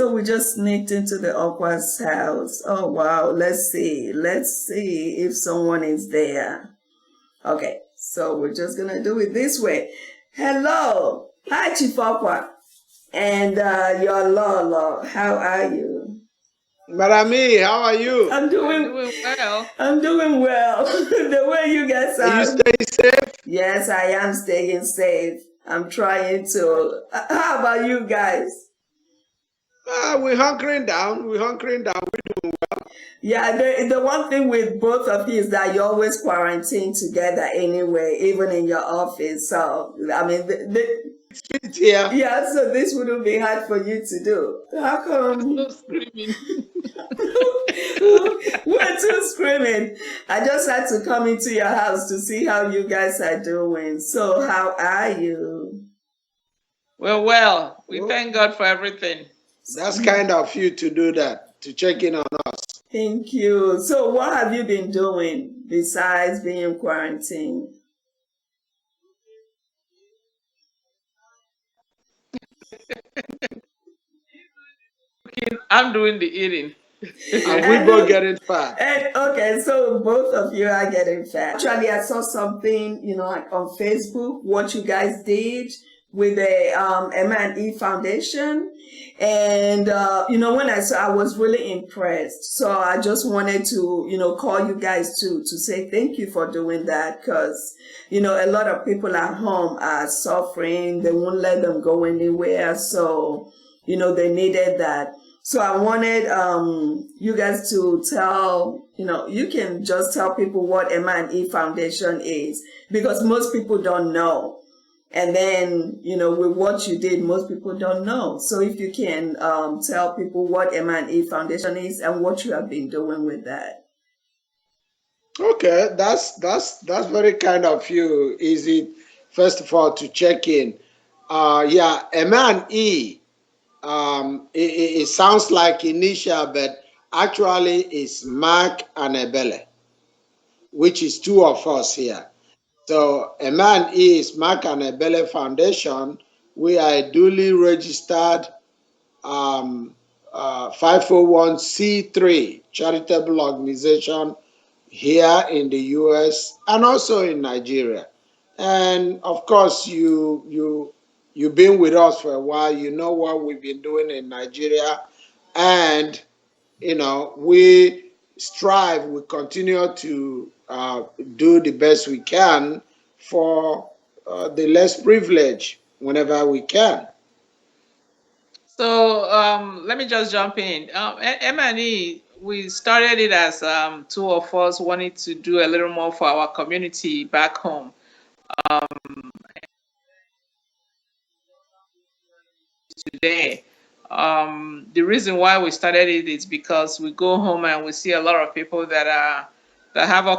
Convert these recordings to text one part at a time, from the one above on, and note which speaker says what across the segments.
Speaker 1: So we just sneaked into the Okwah's house. Oh wow, let's see. Let's see if someone is there. Okay, so we're just gonna do it this way. Hello. Hi, Chief Okwah. And your Lolo, how are you?
Speaker 2: Marami, how are you?
Speaker 1: I'm doing
Speaker 3: well.
Speaker 1: I'm doing well. The way you guys are.
Speaker 2: Are you staying safe?
Speaker 1: Yes, I am staying safe. I'm trying to. How about you guys?
Speaker 2: We're hunkering down. We're doing well.
Speaker 1: Yeah, the one thing with both of you is that you always quarantine together anyway, even in your office. So, I mean,
Speaker 2: It's here.
Speaker 1: yeah, so this wouldn't be hard for you to do. How come?
Speaker 3: No screaming.
Speaker 1: We're too screaming. I just had to come into your house to see how you guys are doing. So, how are you?
Speaker 3: Well, we thank God for everything.
Speaker 2: That's kind of you to do that, to check in on us.
Speaker 1: Thank you. So, what have you been doing besides being in quarantine?
Speaker 3: I'm doing the eating.
Speaker 2: And we both getting fat.
Speaker 1: And okay, so both of you are getting fat. Actually, I saw something, like on Facebook, what you guys did with the M&E Foundation. And, when I saw, I was really impressed. So I just wanted to, call you guys to say thank you for doing that because, a lot of people at home are suffering. They won't let them go anywhere. So, they needed that. So I wanted you guys to tell, you can just tell people what M&E Foundation is because most people don't know. And then, with what you did, most people don't know. So if you can tell people what M&E Foundation is and what you have been doing with that.
Speaker 2: Okay, that's very kind of you. Easy, first of all, to check in. Yeah, M&E. It sounds like initial, but actually it's Mark and Ebele, which is two of us here. So M&E is Mark and Ebele Foundation. We are a duly registered 501c3 charitable organization here in the US and also in Nigeria. And of course, you've been with us for a while. You know what we've been doing in Nigeria, and we strive. We continue to do the best we can for the less privileged whenever we can.
Speaker 3: So let me just jump in. M&E, we started it as two of us wanted to do a little more for our community back home. Today, the reason why we started it is because we go home and we see a lot of people that have all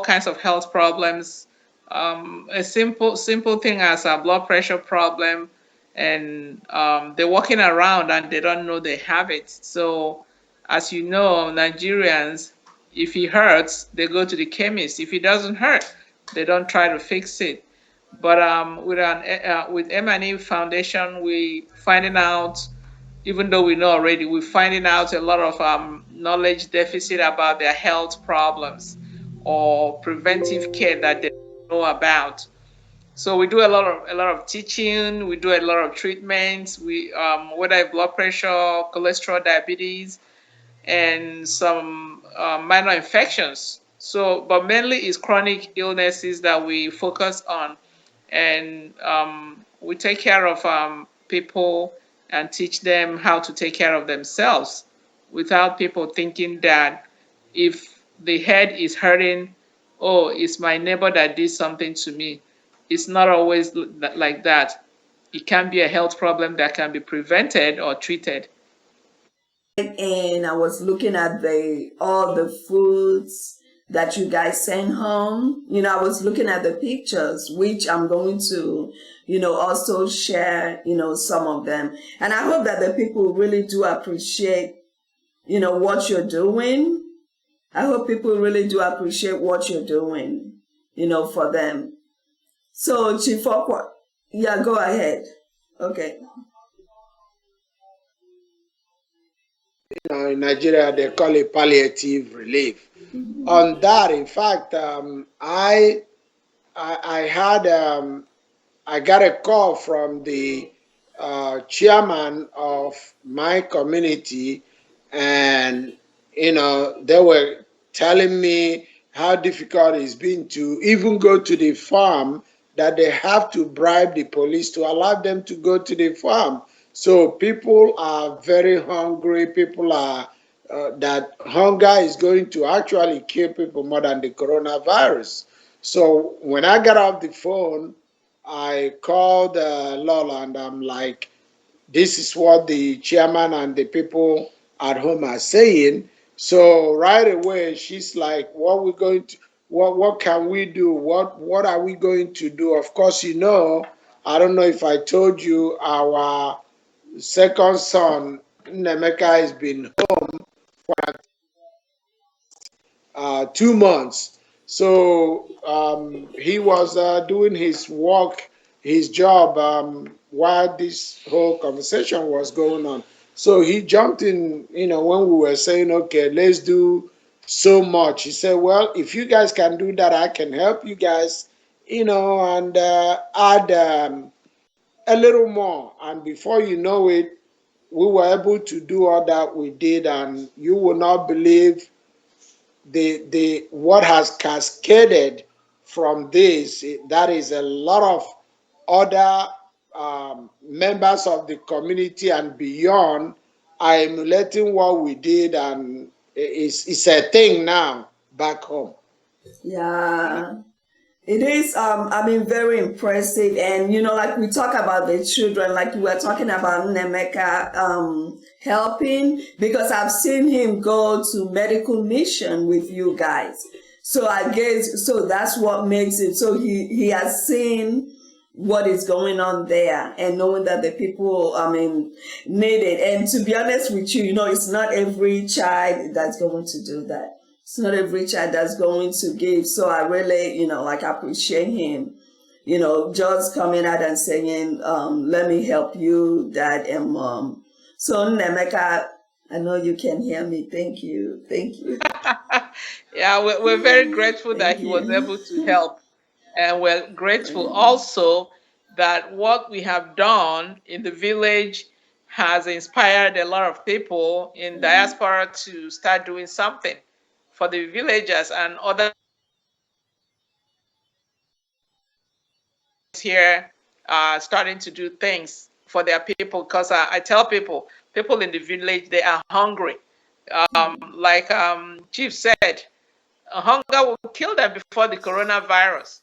Speaker 3: kinds of health problems. A simple thing as a blood pressure problem, and they're walking around and they don't know they have it. So, as you know, Nigerians, if he hurts, they go to the chemist. If he doesn't hurt, they don't try to fix it. But with M&E Foundation, we finding out, even though we know already, we're finding out a lot of knowledge deficit about their health problems or preventive care that they don't know about. So we do a lot of teaching. We do a lot of treatments. We whether blood pressure, cholesterol, diabetes, and some minor infections. So, but mainly it's chronic illnesses that we focus on, and we take care of people and teach them how to take care of themselves without people thinking that if the head is hurting, oh, it's my neighbor that did something to me. It's not always like that. It can be a health problem that can be prevented or treated.
Speaker 1: And I was looking at all the foods that you guys sent home. I was looking at the pictures, which I'm going to, also share, some of them. And I hope that the people really do appreciate, what you're doing. I hope people really do appreciate what you're doing, for them. So, Chief Okwah, yeah, go ahead. Okay.
Speaker 2: in Nigeria they call it palliative relief. On that, in fact, I had I got a call from the chairman of my community, and they were telling me how difficult it's been to even go to the farm. That they have to bribe the police to allow them to go to the farm. So people are very hungry. People are that hunger is going to actually kill people more than the coronavirus. So when I got off the phone, I called Lola and I'm like, this is what the chairman and the people at home are saying. So right away, she's like, what we going to, what can we do? What are we going to do? Of course, I don't know if I told you, our second son, Nemeka, has been home for 2 months. So he was doing his work, his job, while this whole conversation was going on. So he jumped in, when we were saying, okay, let's do so much. He said, well, if you guys can do that, I can help you guys, and add a little more. And before you know it, we were able to do all that we did. And you will not believe the what has cascaded from this. That is a lot of other members of the community and beyond are emulating what we did, and it's a thing now back home.
Speaker 1: Yeah. It is, very impressive. And, like we talk about the children, like we were talking about Nemeka, helping, because I've seen him go to medical mission with you guys. So I guess, so that's what makes it. So he has seen what is going on there and knowing that the people, need it. And to be honest with you, it's not every child that's going to do that. It's not every child that's going to give. So I really, appreciate him, just coming out and saying, let me help you, dad and mom. So Nemeka, I know you can hear me. Thank you. Thank you.
Speaker 3: Yeah, we're very grateful that
Speaker 1: Thank
Speaker 3: he was
Speaker 1: you.
Speaker 3: able to help. And we're grateful also that what we have done in the village has inspired a lot of people in diaspora to start doing something for the villagers and other here starting to do things for their people. Because I tell people in the village, they are hungry. Like Chief said, hunger will kill them before the coronavirus.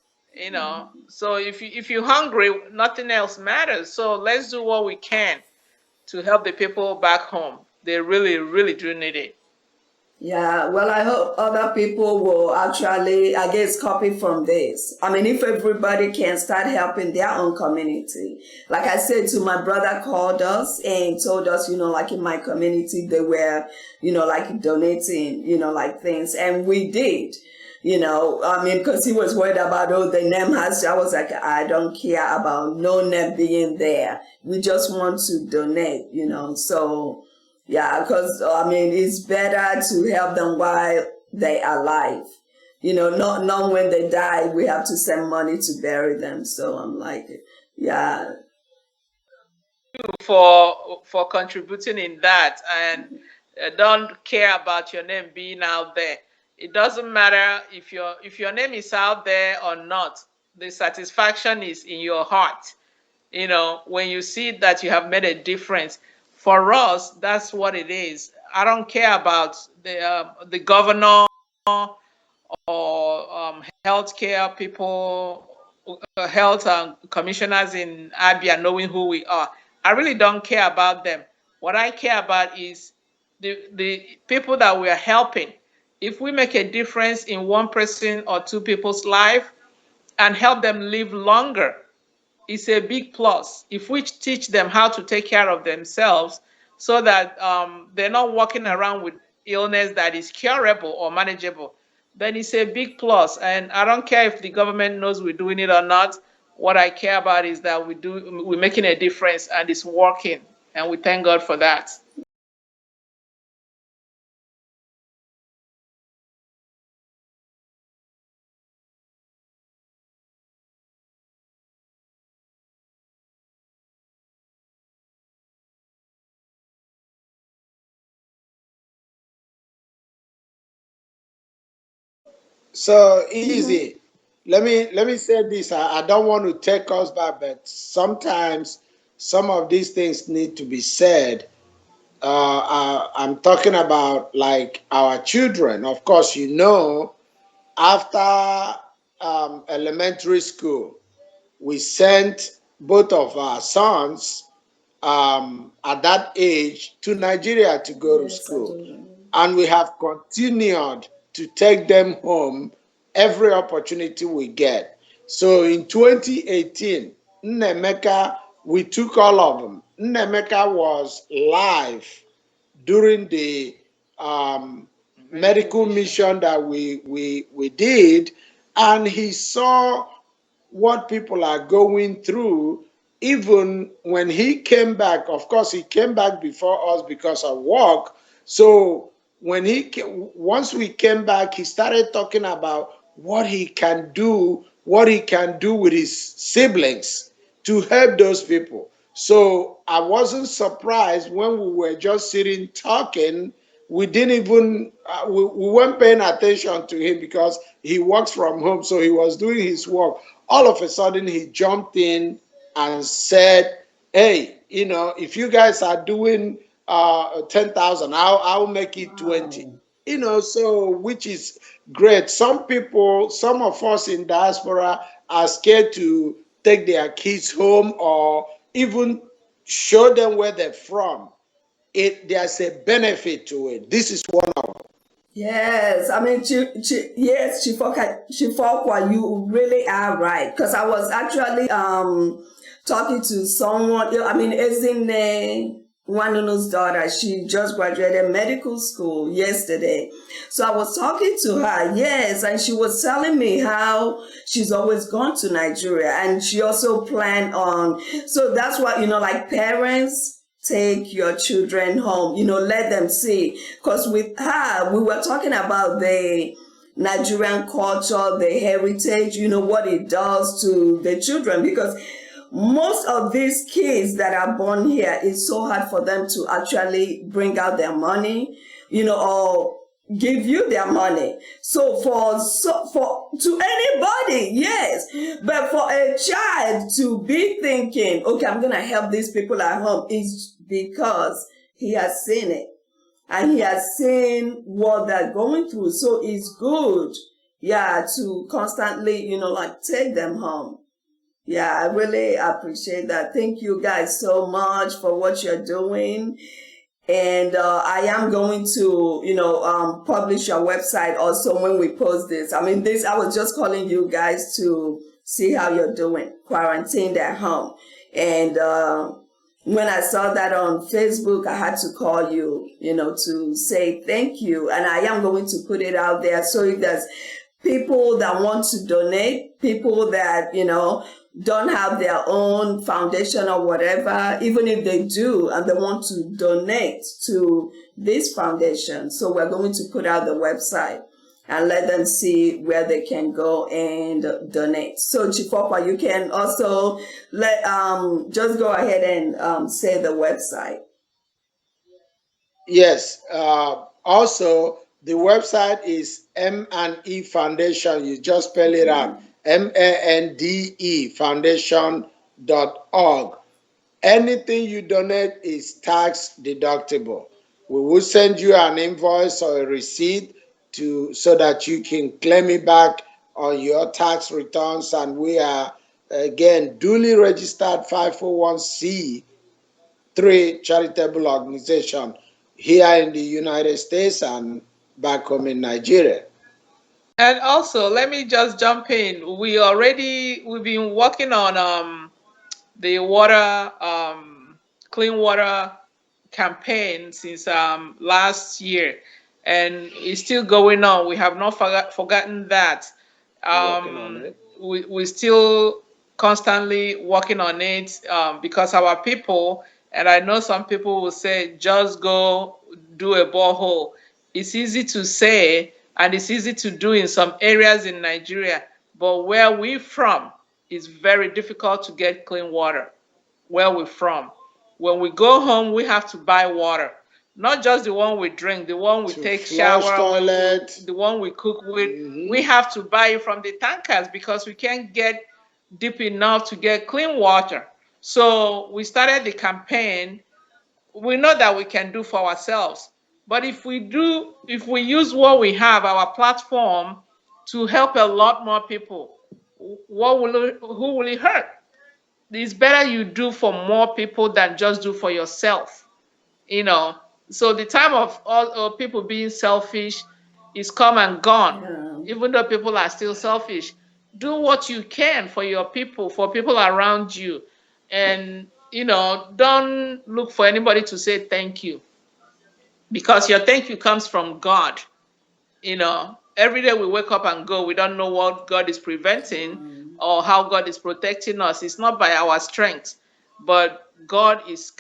Speaker 3: So if you're hungry, nothing else matters. So let's do what we can to help the people back home. They really, really do need it.
Speaker 1: Yeah, well, I hope other people will actually, I guess, copy from this. If everybody can start helping their own community. Like I said, to my brother called us and told us, like in my community, they were, like donating, like things. And we did, because he was worried about, oh, the name has, I was like, I don't care about no name being there. We just want to donate, so. Yeah, because it's better to help them while they are alive. Not when they die, we have to send money to bury them. So I'm like, yeah,
Speaker 3: For contributing in that, and don't care about your name being out there. It doesn't matter if your name is out there or not. The satisfaction is in your heart. When you see that you have made a difference. For us, that's what it is. I don't care about the governor or healthcare people, health commissioners in Abia knowing who we are. I really don't care about them. What I care about is the people that we are helping. If we make a difference in one person or two people's life and help them live longer, it's a big plus. If we teach them how to take care of themselves so that they're not walking around with illness that is curable or manageable, then it's a big plus. And I don't care if the government knows we're doing it or not. What I care about is that we're making a difference and it's working. And we thank God for that.
Speaker 2: So
Speaker 1: Mm-hmm.
Speaker 2: easy. Let me say this. I don't want to take us back, but sometimes some of these things need to be said. I'm talking about like our children. Of course, after elementary school, we sent both of our sons at that age to Nigeria to go to
Speaker 1: Yes, I do
Speaker 2: school.
Speaker 1: remember.
Speaker 2: And we have continued to take them home every opportunity we get. So in 2018, Nnemeka, we took all of them. Nnemeka was live during the medical mission that we did, and he saw what people are going through. Even when he came back, of course he came back before us because of work. So when once we came back, he started talking about what he can do with his siblings to help those people. So I wasn't surprised when we were just sitting talking. We didn't even we weren't paying attention to him because he works from home, so he was doing his work. All of a sudden he jumped in and said, hey, if you guys are doing 10,000, I'll make it 20.
Speaker 1: Wow.
Speaker 2: So which is great. Some of us in diaspora are scared to take their kids home or even show them where they're from. There's a benefit to it. This is one of them.
Speaker 1: Yes, I mean, yes, Chifokwa, you really are right. Because I was actually talking to someone. I mean, Ezine Wanunu's daughter. She just graduated medical school yesterday. So I was talking to her. Yes, and she was telling me how she's always gone to Nigeria, and she also planned on. So that's why like parents, take your children home, let them see. Because with her, we were talking about the Nigerian culture, the heritage, what it does to the children. Because most of these kids that are born here, it's so hard for them to actually bring out their money, or give you their money. For to anybody, yes, but for a child to be thinking, okay, I'm gonna help these people at home, is because he has seen it, and he has seen what they're going through. So it's good, yeah, to constantly, like take them home. Yeah, I really appreciate that. Thank you guys so much for what you're doing. And I am going to, publish your website also when we post this. I mean, I was just calling you guys to see how you're doing, quarantined at home. And when I saw that on Facebook, I had to call you, to say thank you. And I am going to put it out there. So if there's people that want to donate, people that, don't have their own foundation or whatever, even if they do and they want to donate to this foundation. So we're going to put out the website and let them see where they can go and donate. So Chifokwa, you can also just go ahead and say the website.
Speaker 2: Yes. Also, the website is M&E Foundation. You just spell it
Speaker 1: Okay.
Speaker 2: out. MANDE Foundation.org. Anything you donate is tax deductible. We will send you an invoice or a receipt so that you can claim it back on your tax returns. And we are again duly registered 501(c)(3) charitable organization here in the United States and back home in Nigeria.
Speaker 3: And also, let me just jump in. We've been working on the water, clean water campaign since last year, and it's still going on. We have not forgotten that.
Speaker 2: Working on
Speaker 3: Um,
Speaker 2: it.
Speaker 3: we still constantly working on it because our people, and I know some people will say, just go do a borehole. It's easy to say and it's easy to do in some areas in Nigeria, but where we're from, it's very difficult to get clean water where we're from. When we go home, we have to buy water. not just the one we drink, the one we
Speaker 2: to
Speaker 3: take
Speaker 2: flush
Speaker 3: shower,
Speaker 2: toilet.
Speaker 3: the one we cook with. We have to buy it from the tankers because we can't get deep enough to get clean water. So we started the campaign. We know that we can do for ourselves, but if we use what we have, our platform, to help a lot more people, who will it hurt? It's better you do for more people than just do for yourself, you know. So the time of all people being selfish is come and gone. Even though people are still selfish, do what you can for your people, for people around you, and don't look for anybody to say thank you, because your thank you comes from God. Every day we wake up and go, we don't know what God is preventing or how God is protecting us. It's not by our strength, but God is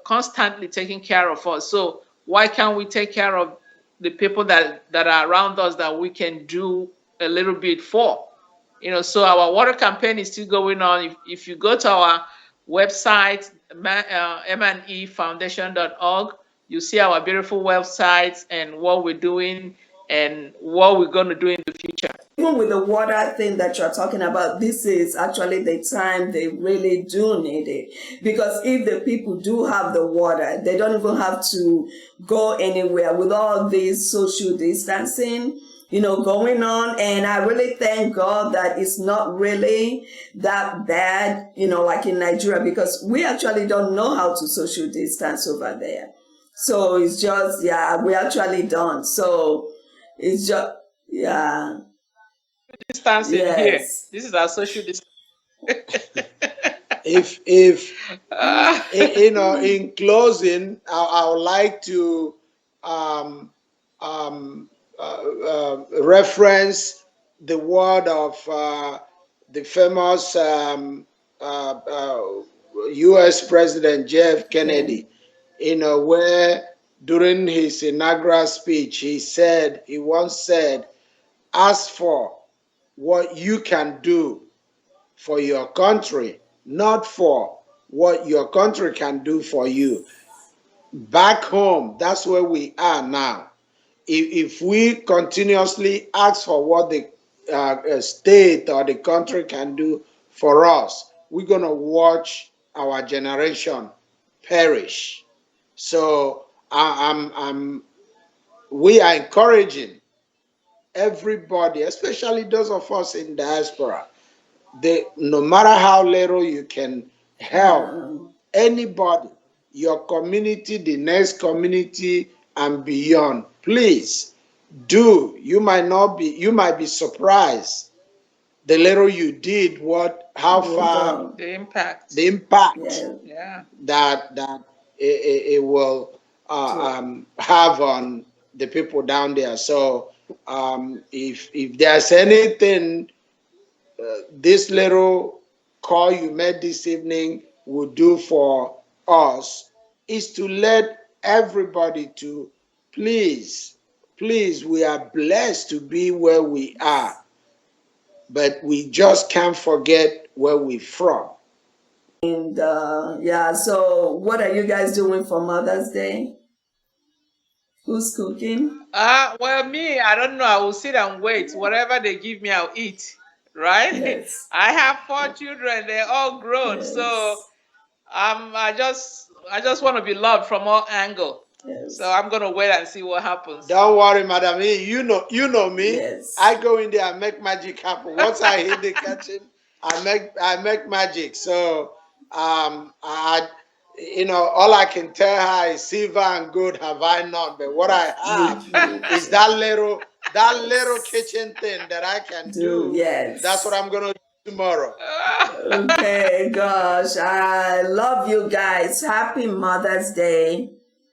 Speaker 3: constantly taking care of us. So why can't we take care of the people that are around us that we can do a little bit for? So our water campaign is still going on. If you go to our website, mandefoundation.org, you see our beautiful websites and what we're doing and what we're going to do in the future.
Speaker 1: Even with the water thing that you're talking about, this is actually the time they really do need it. Because if the people do have the water, they don't even have to go anywhere with all this social distancing, going on. And I really thank God that it's not really that bad, like in Nigeria, because we actually don't know how to social distance over there. So it's just, we actually don't. So it's just,
Speaker 3: distancing here.
Speaker 1: yes.
Speaker 3: This is our social distance.
Speaker 2: If in closing, I would like to reference the word of the famous U.S. President Jeff Kennedy. Where during his inaugural speech he once said, "Ask for what you can do for your country, not for what your country can do for you." Back home, that's where we are now. If we continuously ask for what the state or the country can do for us, we're going to watch our generation perish. So we are encouraging everybody, especially those of us in diaspora, no matter how little you can help anybody, your community, the next community, and beyond, please do. You might be surprised the little you did, how far
Speaker 3: the impact
Speaker 1: Yeah.
Speaker 2: that it will have on the people down there. So if there's anything this little call you made this evening will do for us, is to let everybody to please, we are blessed to be where we are, but we just can't forget where we're from.
Speaker 1: And so what are you guys doing for Mother's Day? Who's cooking?
Speaker 3: Well, me, I don't know. I will sit and wait. Whatever they give me, I'll eat. Right?
Speaker 1: Yes.
Speaker 3: I have 4 children. They're all grown.
Speaker 1: Yes.
Speaker 3: So I just want to be loved from all angles.
Speaker 1: Yes.
Speaker 3: So I'm gonna wait and see what happens.
Speaker 2: Don't worry, Madam E. You know me.
Speaker 1: Yes.
Speaker 2: I go in there and make magic happen. Once I hit the kitchen, I make magic. So all I can tell her is silver and gold have I none, but what I have is that little kitchen thing that I can do.
Speaker 1: Yes.
Speaker 2: That's what I'm gonna do tomorrow.
Speaker 1: Okay, gosh, I love you guys. Happy Mother's Day.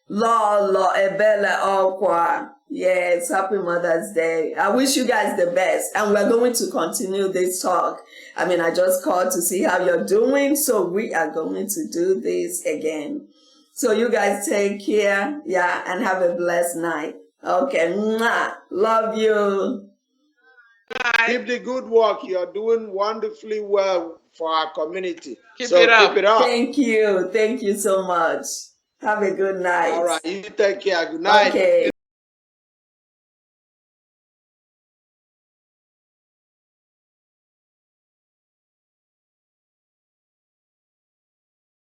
Speaker 1: Lo ebele Okwah. Yes, happy Mother's Day. I wish you guys the best. And we're going to continue this talk. I just called to see how you're doing. So we are going to do this again. So you guys take care. Yeah, and have a blessed night. Okay. Mwah. Love you.
Speaker 2: Keep the good work. You're doing wonderfully well for our community.
Speaker 3: Keep it up.
Speaker 2: Keep it up.
Speaker 1: Thank you. Thank you so much. Have a good night.
Speaker 2: All right. You take care. Good night.
Speaker 1: Okay.